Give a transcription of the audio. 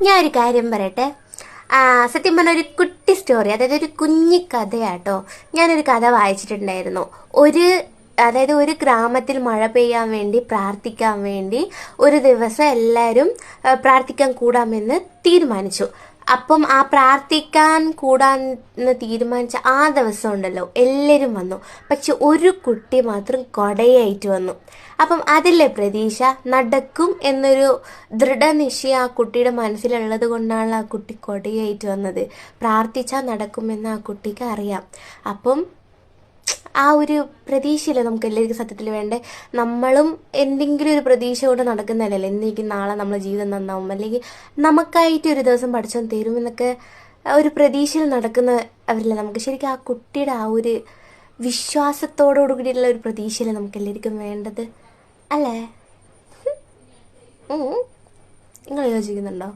ഞാൻ ഒരു കാര്യം പറയട്ടെ. സത്യം പറഞ്ഞ ഒരു കുട്ടി സ്റ്റോറി, അതായത് ഒരു കുഞ്ഞി കഥയാട്ടോ. ഞാനൊരു കഥ വായിച്ചിട്ടുണ്ടായിരുന്നു. ഒരു ഗ്രാമത്തിൽ മഴ പെയ്യാൻ വേണ്ടി പ്രാർത്ഥിക്കാൻ വേണ്ടി ഒരു ദിവസം എല്ലാവരും പ്രാർത്ഥിക്കാൻ കൂടാമെന്ന് തീരുമാനിച്ചു. അപ്പം ആ പ്രാർത്ഥിക്കാൻ കൂടാന്ന് തീരുമാനിച്ച ആ ദിവസം ഉണ്ടല്ലോ, എല്ലാവരും വന്നു. പക്ഷെ ഒരു കുട്ടി മാത്രം കൊടയായിട്ട് വന്നു. അപ്പം അതിലെ പ്രതീക്ഷ നടക്കും എന്നൊരു ദൃഢനിശ്ചയം ആ കുട്ടിയുടെ മനസ്സിലുള്ളത് കൊണ്ടാണ് ആ കുട്ടി കൊടയായിട്ട് വന്നത്. പ്രാർത്ഥിച്ചാൽ നടക്കുമെന്ന് ആ കുട്ടിക്ക് അറിയാം. അപ്പം ആ ഒരു പ്രതീക്ഷയില്ല നമുക്ക് എല്ലാവർക്കും സത്യത്തിൽ വേണ്ടേ. നമ്മളും എന്തെങ്കിലും ഒരു പ്രതീക്ഷ കൊണ്ട് നടക്കുന്നതല്ലേ, എന്തെങ്കിലും നാളെ നമ്മളെ ജീവിതം നന്നാവും, അല്ലെങ്കിൽ നമുക്കായിട്ട് ഒരു ദിവസം പഠിച്ചോൻ തരുമെന്നൊക്കെ ഒരു പ്രതീക്ഷയിൽ നടക്കുന്ന അവരില്ല. നമുക്ക് ശരിക്കും ആ കുട്ടിയുടെ ആ ഒരു വിശ്വാസത്തോടു കൂടിയുള്ള ഒരു പ്രതീക്ഷയില്ല നമുക്ക് എല്ലാവർക്കും വേണ്ടത്, അല്ലേ? നിങ്ങൾ യോജിക്കുന്നുണ്ടോ?